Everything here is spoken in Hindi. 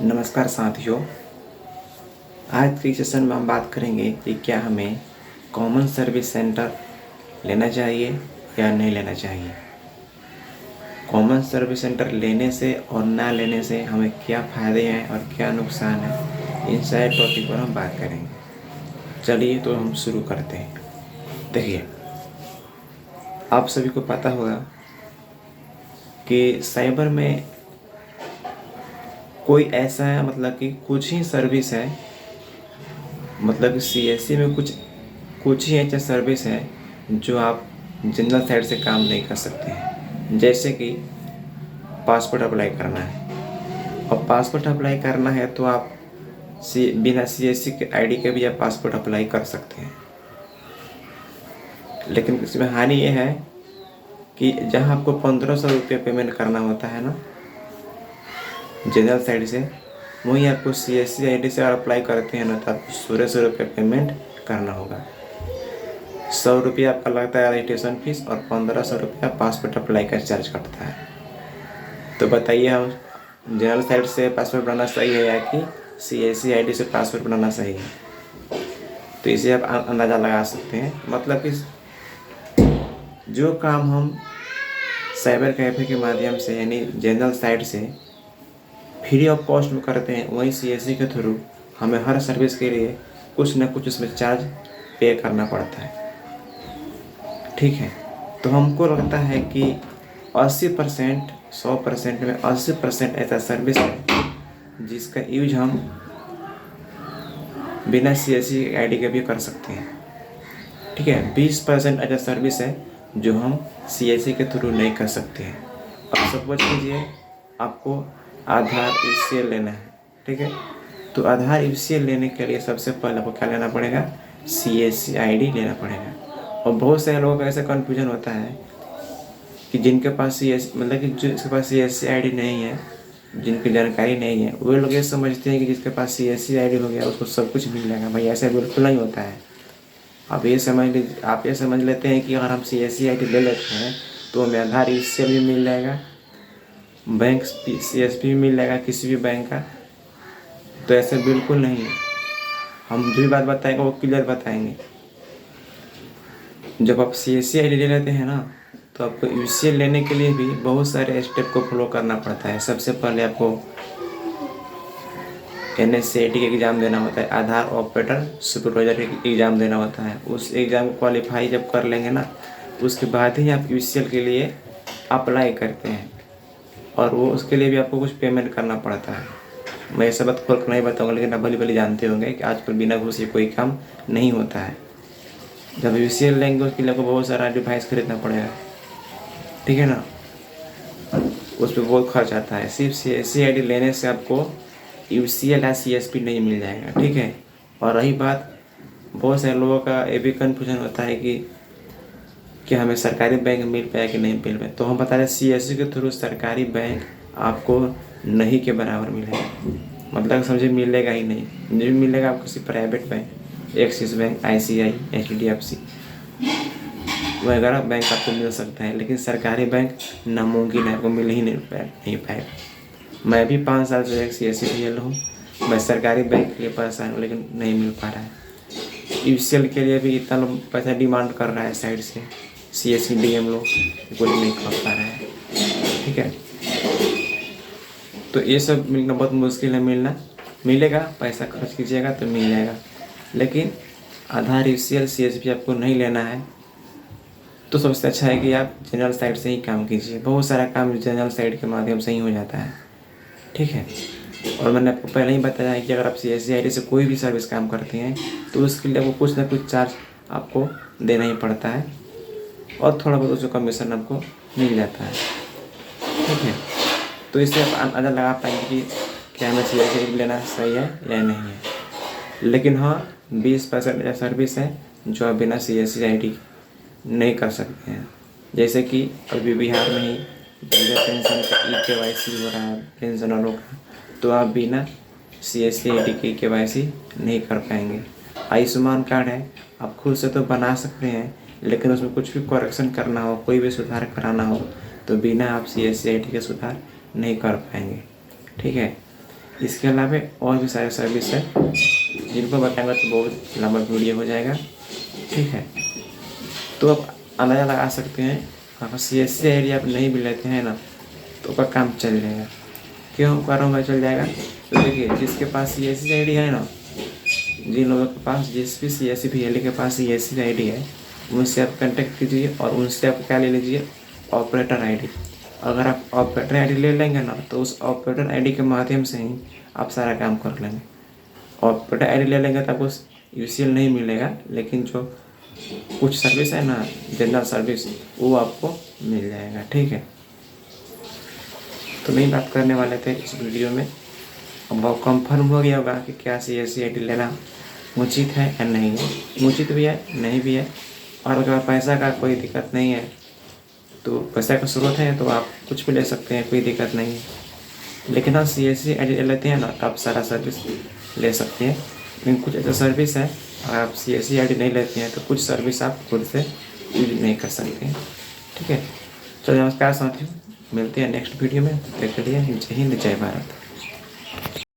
नमस्कार साथियों। आज के सेशन में हम बात करेंगे कि क्या हमें कॉमन सर्विस सेंटर लेना चाहिए या नहीं लेना चाहिए। कॉमन सर्विस सेंटर लेने से और ना लेने से हमें क्या फ़ायदे हैं और क्या नुकसान है, इन सारे टॉपिक पर हम बात करेंगे। चलिए तो हम शुरू करते हैं। देखिए, आप सभी को पता होगा कि साइबर में कोई ऐसा है, मतलब कि कुछ ही सर्विस है, मतलब कि सीएससी में कुछ ही ऐसे सर्विस है जो आप जनरल साइड से काम नहीं कर सकते हैं। जैसे कि पासपोर्ट अप्लाई करना है, और पासपोर्ट अप्लाई करना है तो आप बिना सीएससी के आईडी के भी आप पासपोर्ट अप्लाई कर सकते हैं। लेकिन इसमें हानि ये है कि जहाँ आपको 1500 रुपये पेमेंट करना होता है ना जनरल साइड से, वहीं आपको सीएससी आईडी से और अप्लाई करते हैं ना तो आपको 1600 रुपये पेमेंट करना होगा। 100 रुपये आपका लगता है रजिस्ट्रेशन फीस और 1500 रुपया पासपोर्ट अप्लाई का चार्ज कटता है। तो बताइए, हम जनरल साइड से पासपोर्ट बनाना सही है या कि सीएससी आईडी से पासपोर्ट बनाना सही है। तो इसे आप अंदाज़ा लगा सकते हैं। मतलब कि जो काम हम साइबर कैफ़े के माध्यम से यानी जनरल साइड से फ्री ऑफ कॉस्ट में करते हैं, वहीं सीएससी के थ्रू हमें हर सर्विस के लिए कुछ न कुछ उसमें चार्ज पे करना पड़ता है। ठीक है, तो हमको लगता है कि 80% 100% में 80% ऐसा सर्विस है जिसका यूज हम बिना सीएससी आईडी के भी कर सकते हैं। ठीक है, 20% ऐसा सर्विस है जो हम सीएससी के थ्रू नहीं कर सकते हैं। अब सपोज कीजिए आपको आधार ईसीएल लेना है। ठीक है, तो आधार ईसीएल लेने के लिए सबसे पहले आपको क्या लेना पड़ेगा, सीएससी आईडी लेना पड़ेगा। और बहुत सारे लोगों का ऐसा कन्फ्यूजन होता है कि जिनके पास मतलब कि जिसके पास सीएससी आईडी नहीं है, जिनकी जानकारी नहीं है, वे लोग ये समझते हैं कि जिसके पास सीएससी आईडी हो गया उसको सब कुछ मिल जाएगा। भाई ऐसा बिल्कुल नहीं होता है। आप ये समझ लेते हैं कि अगर हम सीएससी आईडी ले लेते हैं तो हमें आधार ईसीएल भी मिल जाएगा, बैंक सीएसपी भी मिल जाएगा किसी भी बैंक का। तो ऐसे बिल्कुल नहीं है। हम जो भी बात बताएंगे वो क्लियर बताएंगे। जब आप सीएससी आईडी ले लेते हैं ना, तो आपको यूसीएल लेने के लिए भी बहुत सारे स्टेप को फॉलो करना पड़ता है। सबसे पहले आपको NSCIT का एग्ज़ाम देना होता है, आधार ऑपरेटर सुपरवाइजर का एग्ज़ाम देना होता है। उस एग्ज़ाम को क्वालिफाई जब कर लेंगे ना, उसके बाद ही आप यूसीएल के लिए अप्लाई करते हैं, और वो उसके लिए भी आपको कुछ पेमेंट करना पड़ता है। मैं ये सब बात खोल कर नहीं बताऊँगा, लेकिन आप भली भली जानते होंगे कि आजकल बिना घूस के कोई काम नहीं होता है। जब यूसीएल लेंगे उसके लिए आपको बहुत सारा डिवाइस खरीदना पड़ेगा। ठीक है ना, उस पर बहुत खर्च आता है। सिर्फ सीएससी आईडी लेने से आपको यूसीएल या सीएसपी नहीं मिल जाएगा। ठीक है, और रही बात, बहुत सारे लोगों का ये भी कन्फ्यूजन होता है कि हमें सरकारी बैंक मिल पाया कि नहीं मिल पाया। तो हम बता रहे सीएससी के थ्रू सरकारी बैंक आपको नहीं के बराबर मिलेगा। मतलब समझे मिलेगा ही नहीं। जो भी मिलेगा आपको सिर्फ private bank, axis bank, ICI, HDFC वगैरह बैंक आपको मिल सकता है। लेकिन सरकारी बैंक नामुमकिन है, आपको मिल ही नहीं पाएगा। मैं भी 5 साल से एक सीएससी रियल हूँ। मैं सरकारी बैंक के लिए परेशान हूँ, लेकिन नहीं मिल पा रहा है। यूसीएल के लिए भी इतना लोग पैसा डिमांड कर रहा है साइड से, सीएससी DM लोग कुछ नहीं कर पा रहा है। ठीक है, तो ये सब मिलना बहुत मुश्किल है। मिलेगा, पैसा खर्च कीजिएगा तो मिल जाएगा। लेकिन आधार यूसीएल CSP आपको नहीं लेना है तो सबसे अच्छा है कि आप जनरल साइड से ही काम कीजिए। बहुत सारा काम जनरल साइड के माध्यम से ही हो जाता है। ठीक है, और मैंने आपको पहले ही बताया है कि अगर आप सीएससी आईडी से कोई भी सर्विस काम करते हैं तो उसके लिए आपको कुछ ना कुछ चार्ज आपको देना ही पड़ता है, और थोड़ा बहुत उसका कमीशन आपको मिल जाता है। ठीक है, तो इससे आप अंदाज़ा लगा पाएंगे कि क्या हमें सीएससी आईडी लेना सही है या नहीं है। लेकिन हाँ, 20% ऐसा सर्विस है जो आप बिना सीएससी आईडी नहीं कर सकते हैं। जैसे कि अभी बिहार में ही पेंशन का EKYC हो रहा है पेंशनरों का, तो आप बिना सीएससी आईडी के KYC नहीं कर पाएंगे। आयुष्मान कार्ड है, आप खुद से तो बना सकते हैं, लेकिन उसमें कुछ भी करेक्शन करना हो, कोई भी सुधार कराना हो, तो बिना आप सीएससी आईडी के सुधार नहीं कर पाएंगे। ठीक है, इसके अलावा और भी सारे सर्विस है जिनको बताऊंगा तो बहुत लंबा वीडियो हो जाएगा, ठीक है। तो आप अंदाज़ा लगा सकते हैं, अगर CSC ID आप नहीं भी लेते हैं ना तो आपका काम चल जाएगा। क्यों कह रहा हूँ मैं चल जाएगा? तो देखिए, जिसके पास CSC ID है ना, जिन लोगों के पास, जिस भी CSC VLD के पास CSC ID है, उनसे आप कांटेक्ट कीजिए और उनसे आप क्या ले लीजिए, ऑपरेटर ID। अगर आप ऑपरेटर ID ले लेंगे ना तो उस ऑपरेटर ID के माध्यम से ही आप सारा काम कर लेंगे। ऑपरेटर ID ले लेंगे तो आपको UCL नहीं मिलेगा, लेकिन जो कुछ सर्विस है ना, जनरल सर्विस, वो आपको मिल जाएगा, ठीक है। तो नहीं बात करने वाले थे इस वीडियो में। अब वो कंफर्म हो गया होगा कि क्या CSC ID लेना उचित है या नहीं है। उचित भी है, नहीं भी है। और अगर पैसा का कोई दिक्कत नहीं है, तो पैसा का स्रोत है तो आप कुछ भी ले सकते हैं, कोई दिक्कत नहीं है। लेकिन हाँ, CSC ID ले लेते हैं ना तो आप सारा सर्विस ले सकते हैं। लेकिन कुछ ऐसा सर्विस है, अगर आप CSC ID नहीं लेते हैं तो कुछ सर्विस आप खुद से यूज नहीं कर सकते हैं, ठीक है। चलो नमस्कार साथियों, मिलते हैं नेक्स्ट वीडियो में। तब तक के लिए जय हिंद, जय भारत।